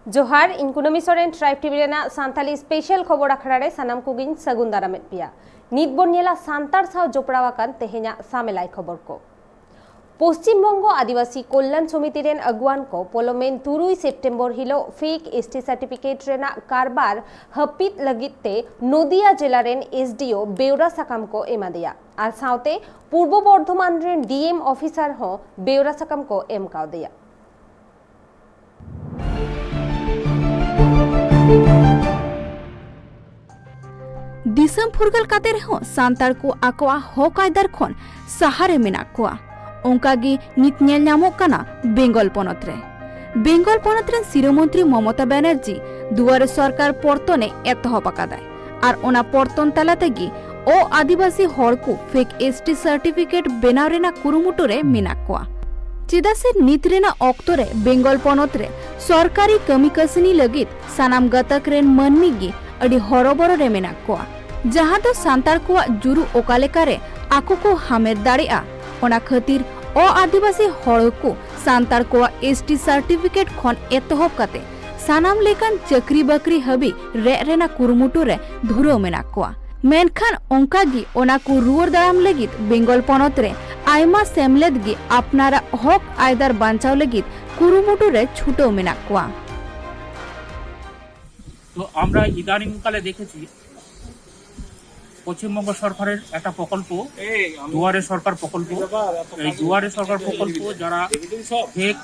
जोहार इन कुनमी सोरेन ट्राइब टीवी रेना सांताली स्पेशल खबर आखड़ा रे सानाम कुगिन सगुन दारामेद पिया नित बोन नेला सांतार साव जोपड़ावाकान तेहे냐 सामेलाई खबर को पश्चिम बंग आदिवासी कल्याण समिति रेन अगुवान को पोलोमेन 3 सेप्टेम्बर हिलो फेक एसटी सर्टिफिकेट रेना कारबार हपित लगिते नदिया जिला रेन एसडीओ बेउरा साकाम को एमा दिया और साउते पूर्व बर्धमान रेन डीएम ऑफिसर हो बेउरा साकाम को एम काव दिया। दिसम फुरगल काते रहो सांतार को आकवा हक आयदार खन सहारे मेना कोआ ओंकागी नित नेल नामोग काना बेंगल पनत रे शिरोमंत्री ममता बनर्जी दुआरे सरकार पर्तने एतहब आकादाय और ओना पर्तन तालातेगी ओ आदिवासी हर को फेक एसटी सर्टिफिकेट बेनाव रेना कुरुमुटु रे मेना कोआ चेदा से नित रेना ऑक्टो रे बेंगल पनत रे सरकारी कमी कसनी लगित सानाम गतक रेन मनमीगी अडी हरबर रे मेना कोआ जहां तो सांतार को जुरु ओकालेका रे आको को हामेर दाड़ेआ ओना खातिर ओ आदिवासी हड़ को सांतार को एसटी सर्टिफिकेट खन एतहब काते सानाम लेकान चक्री बकरी हबी रे रेना कुरुमुटु रे धुरो मेना कोआ मेनखान ओंकागी ओना को रुवर दाराम लगित बेंगल पनत रे आयमा सेमलेद गी आपनारा हक आयदार बांचाव लगित कुरुमुटु रे छुटो मेना कोआ। तो আমরা ইদানিংকালে দেখেছি পশ্চিমবঙ্গ সরকারের একটা প্রকল্প দুয়ারে সরকার প্রকল্প এই দুয়ারে সরকার প্রকল্প যারা ফেক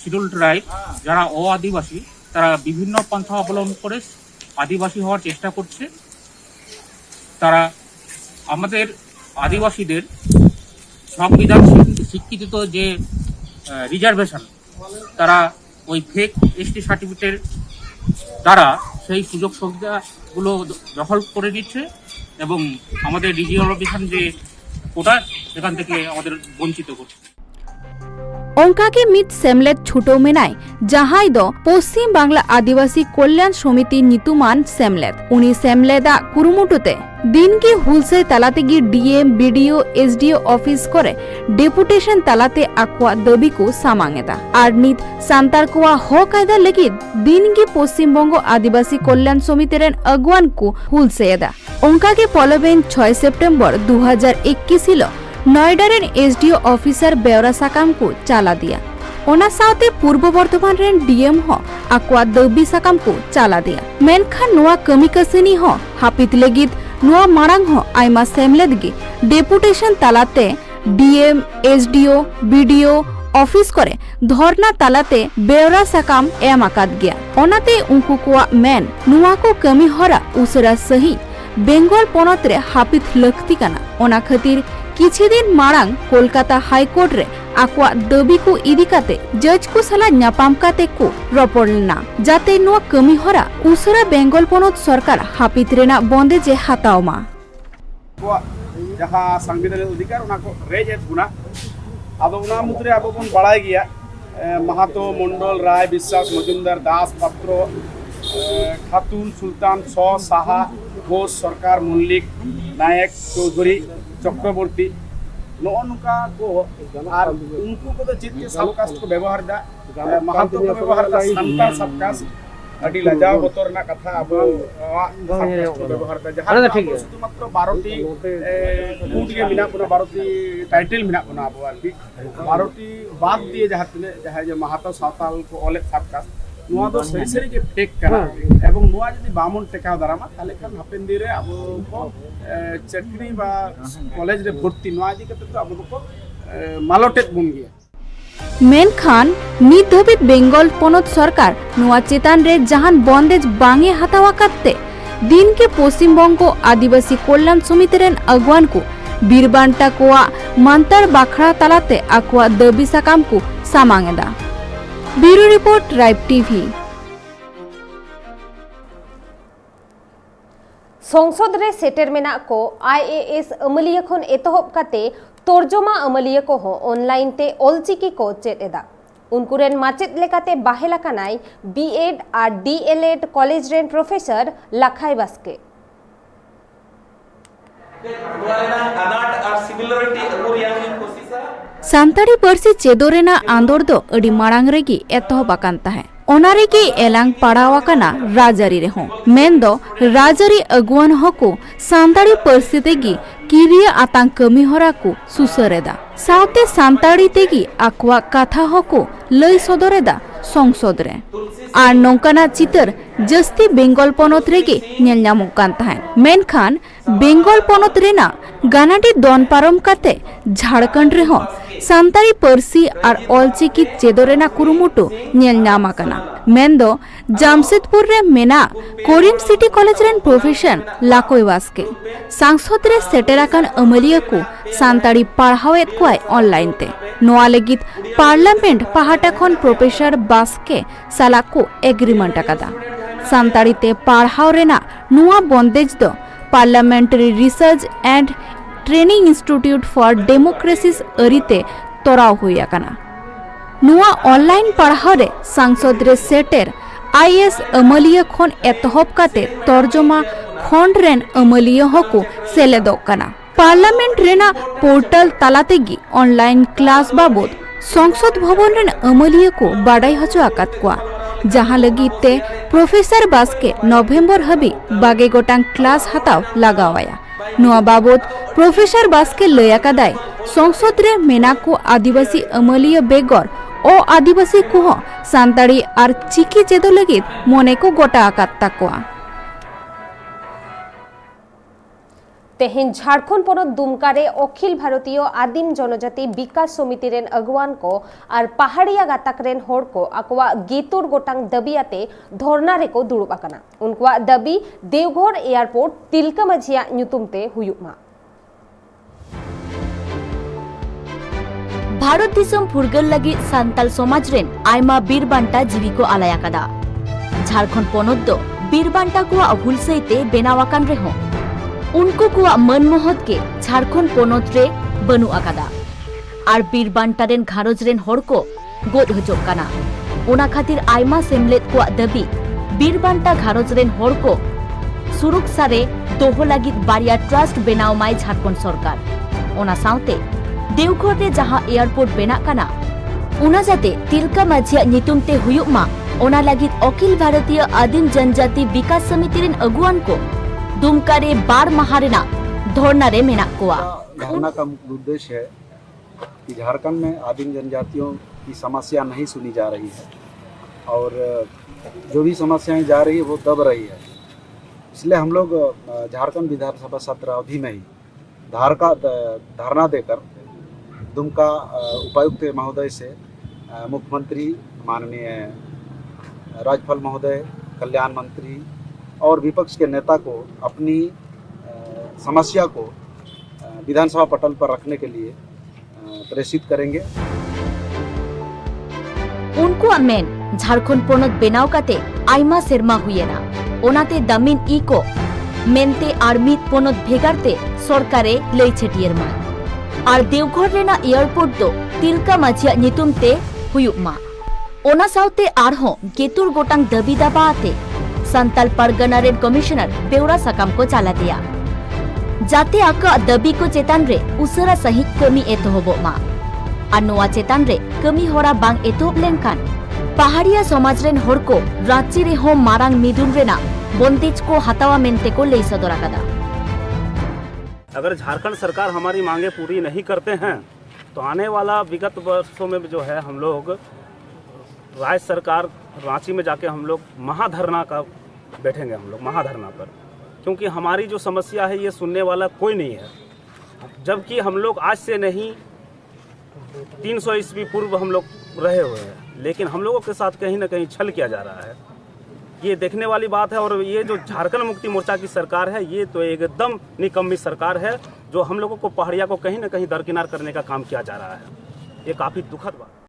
শিডিউল ট্রাইব যারা আদিবাসী তারা বিভিন্ন পন্থা অবলম্বন করে আদিবাসী হওয়ার চেষ্টা করছে। তারা আমাদের আদিবাসীদের সংবিধান স্বীকৃত যে রিজার্ভেশন তারা ওই ফেক এসটি সার্টিফিকেটের দ্বারা সেই সুযোগ সুবিধাগুলো দখল করে দিচ্ছে এবং আমাদের রিজার্ভেশন যে কোটা সেখান থেকে আমাদের বঞ্চিত করছে। ओंकागे मित सेमलेद छुटो मेनाय जहाई दो पश्चिम बांगला आदिवासी कल्याण समिति नितुमान सेमलेद उनी सेमलेदा कुरुमुटुते दिन की हुलसे तालातेगी डीएम बीडीओ एसडीओ ऑफिस करे डेपुटेशन तालाते आक्वा दबी को सामांगेदा आर नित सांतार कोआ हो कायदा लगित दिन की पश्चिम बंग आदिवासी कल्याण समिति रेन अगुवान को हुलसेदा ओंकागे पोलोबेन 6 सेप्टेम्बर 2021 हिलो नोएडा रेन एसडीओ ऑफिसर बेउरा साकाम को चाला दिया ओना साउते पूर्व बर्धमान रेन डीएम हो आक्वा दबी साकाम को चाला दिया मेनखान नुआ कमी कसनी हो हापित लगित नुआ मारांग हो आयमा सेमलेदगी डेपुटेशन तालाते डीएम एसडीओ बीडीओ ऑफिस करे धरना तालाते बेउरा साकाम एम आकाद गया ओनाते उनको कोआ मेन नुआ को कमी हरा उसरा सही बेंगल पनत रे हापित लक्ति काना ओना खातिर किछि दिन मारांग कोलकाता हाईकोर्ट रे आक्वा दबी को इदिकाते जज को सला न्यापाम काते को रपड़ना जाते नुआ कमी हरा उसरा बेंगल पनत सरकार हापित रेना बंदे जे हातावमा जहां संविधानिक अधिकार उना को रेजेत गुना आदो उना मुद्रे आबो बन बड़ाय गया महातो मंडल राय विश्वास मजुमदार दास पात्र खातून सुल्तान सो साहा घोष सरकार मल्लिक नायक चौधरी चक्रवर्ती नौका को और उनको को चीज के सबकास्ट को व्यवहार दा महातो को व्यवहार दा संतान सबकास्ट अडी लजाव बतर ना कथा अब सबकास्ट को व्यवहार दा जहां शुधुमात्र 12टी कूट के बिना कोनो 12टी टाइटल बिना कोनो अब आरकी 12टी बात दिए जहां जे महातो सावताल को ओले सबकास्ट नुआ दो सही सही के टेक करा एवं नुआ जदि बामन टेकाव दारामा ताले खान हापेन दिरे अब को चटनी बा कॉलेज रे भर्ती नुआ जि कते तो अब को मालोटेट बन गया मेन खान नित धबित बेंगल पनत सरकार नुआ चेतान रे जहान बंदेज बांगे हातावा काते दिन के पश्चिम बंग आदिवासी कल्याण समिति रेन अगुवान को बीरबांटा कोआ मांतर बाखड़ा तालाते आक्वा दबी साकाम को सामांगेदा। Bureau report tribe TV. संसद रे सेटर मेना को आईएएस अमलिया खन एतहब काते तर्जमा अमलिया को हो ऑनलाइन ते ऑलचिकी को चेत एदा उनको रेन माचेत लेकाते बाहेला कानाय बीएड और डीएलएड कॉलेज रेन प्रोफेसर लाखाई बास्के सांताड़ी पार्सी चेदोरेना आंदोर दो अडी मारांग रेगी एतहब आकान ताहे ᱚᱱᱟ ᱨᱮᱜᱮ ᱮᱞᱟᱝ ᱯᱟᱲᱟᱣ ᱟᱠᱟᱱᱟ ᱨᱟᱡᱽᱟᱹᱨᱤ ᱨᱮᱦᱚᱸ ᱢᱮᱱᱫᱚ ᱨᱟᱡᱽᱟᱹᱨᱤ ᱟᱹᱜᱩᱣᱟᱹᱱ ᱦᱚᱸᱠᱚ ᱥᱟᱱᱛᱟᱲᱤ ᱯᱟᱹᱨᱥᱤ ᱛᱮᱜᱮ ᱠᱤᱨᱤᱭᱟᱹ ᱟᱛᱟᱝ ᱠᱟᱹᱢᱤ ᱦᱚᱨᱟ ᱠᱚ ᱥᱩᱥᱟᱹᱨᱮᱫᱟ ᱥᱟᱶᱛᱮ ᱥᱟᱱᱛᱟᱲᱤ ᱛᱮᱜᱮ ᱟᱠᱚᱣᱟᱜ ᱠᱟᱛᱷᱟ ᱦᱚᱸᱠᱚ ᱞᱟᱹᱭ ᱥᱚᱫᱚᱨᱮᱫᱟ ᱥᱚᱝᱥᱚᱫ ᱨᱮ ᱟᱨ ᱱᱚᱝᱠᱟᱱᱟᱜ ᱪᱤᱛᱟᱹᱨ ᱡᱟᱹᱥᱛᱤ ᱵᱮᱝᱜᱚᱞ ᱯᱚᱱᱚᱛ ᱨᱮᱜᱮ ᱧᱮᱞ ᱧᱟᱢᱚᱜ ᱠᱟᱱ ᱛᱟᱦᱮᱸᱫ ᱢᱮᱱᱠᱷᱟन बेंगल पनत रेना गानाडी दन पारम काते झारखंड रेहों सान्ताड़ी पार्सी और ऑलचिकी चेदोरेना कुरुमुटु नेल नाम आकना मेंदो जामशेदपुर रे मेना कोरिम सिटी कॉलेज रेन प्रोफेसर लाकोय वास्के सांसद रे सेटेराकान अमलिया को सान्ताड़ी पढ़ावेत कोय ऑनलाइन ते नोआ लगित पार्लियामेंट पहाटा खन प्रोफेसर बास्के साला को एग्रीमेंट आकादा सान्ताड़ी ते पढ़ाव रेना नोआ बंदेज दो parliamentary research and training institute for democracies अरीते तोराव हुई आकना नुआ ऑनलाइन पढ़ाव रे सांसद रे सेटेर आईएएस अमलिया खन एतहब काते तर्जमा खंड रेन अमलिया होको सेलेदोग कना पार्लियामेंट रेना पोर्टल तालातेगी ऑनलाइन क्लास बाबद संसद भवन रेन अमलिया को बाडाई हचो आकात कोआ जहां लगी ते प्रोफेसर बास्के नवेम्बर हबी बागे गोटांग क्लास हताव लगावाया नुआ बाबद प्रोफेसर बास्के लया कादाय संसद रे मेना को आदिवासी अमलिया बेगर ओ आदिवासी को सान्ताड़ी आर चिकी चेदो लगित मने को गोटा आकात ताकोआ तेहेन झारखंड पनत दुमकारे अखिल भारतीय आदिम जनजाति विकास समिति रेन अगुवान को और पहाड़िया गाताक रेन होड़ को अकवा गेतुर गोटांग दबियाते धरना रेको दुड़ुब आकना उनकुआ दबी देवघर एयरपोर्ट तिलका माझिया ᱧᱩᱛᱩᱢᱛᱮ हुयुमा भारत दिसम फुरगल लगी सान्ताल समाज रेन आयमा बीरबांटा जीवी को आलाया कदा झारखंड पनत दो बीरबांटा को अभुलसईते बेनावाकान रेहों उनको को मनमोहत के झारखंड पनत रे बनु आकादा और बीरबांटा रेन घारोज रेन होड़ को गोद हजोग काना ओना खातिर आयमा सेमलेद को दबी बीरबांटा घारोज रेन होड़ को सुरक्षा रे दोहो लागित बारिया ट्रस्ट बेनाव माय झारखंड सरकार ओना साउते देवघर रे जहां एयरपोर्ट बेना काना उना जाते तिलका माझिया ᱧᱩᱛᱩᱢ ते हुयुग मा ओना लागित अखिल भारतीय आदिम जनजाति विकास समिति रेन अगुवान को दुमकारे बार महारेना धरना रे मेना कोआ धरना का मुख्य उद्देश्य है कि झारखंड में आदिम जनजातियों की समस्या नहीं सुनी जा रही है और जो भी समस्याएं जा रही है वो दब रही है इसलिए हम लोग झारखंड विधानसभा सत्र अवधि में ही धरना देकर दुमका उपायुक्त महोदय से मुख्यमंत्री माननीय राज्यपाल महोदय कल्याण मंत्री और विपक्ष के नेता को अपनी समस्या को विधानसभा पटल पर रखने के लिए प्रेषित करेंगे उनको मेन झारखंड पनत बेनाव काते आयमा सेरमा हुयेना ओनाते दामिन ई को मेनते आर मिद पनत भेगारते सरकारे लई छेटियर मा आर देवघर रेना एयरपोर्ट दो तिलका माझिया ᱧᱩᱛᱩᱢ ते हुयुग मा ओना साउते आरहों गेतुर गोटांग दबी दाबा आते सान्ताल परगना रेन कमिश्नर बेउरा साकाम को चाला दिया जाते आका दबी को चेतान रे उसरा सही कमी एतहबो मा आर नोआ चेतान रे कमी होरा बांग एतहब लेनखान पहाड़िया समाज रेन होड़ को रांची रे हो मारांग मिदुन रेना बंदेज को हतावा मेनते को लई सदर आकादा अगर झारखंड सरकार हमारी मांगे पूरी नहीं करते हैं तो आने वाला विगत वर्षों में जो है हम लोग राज्य सरकार रांची में जाके हम लोग महाधरना का बैठेंगे हम लोग महाधरना पर क्योंकि हमारी जो समस्या है ये सुनने वाला कोई नहीं है जबकि हम लोग आज से नहीं 300 ईस्वी पूर्व हम लोग रहे हुए हैं लेकिन हम लोगों के साथ कहीं ना कहीं छल किया जा रहा है ये देखने वाली बात है और ये जो झारखंड मुक्ति मोर्चा की सरकार है ये तो एकदम निकम्मी सरकार है जो हम लोगों को पहाड़िया को कहीं ना कहीं दरकिनार करने का काम किया जा रहा है ये काफ़ी दुखद बात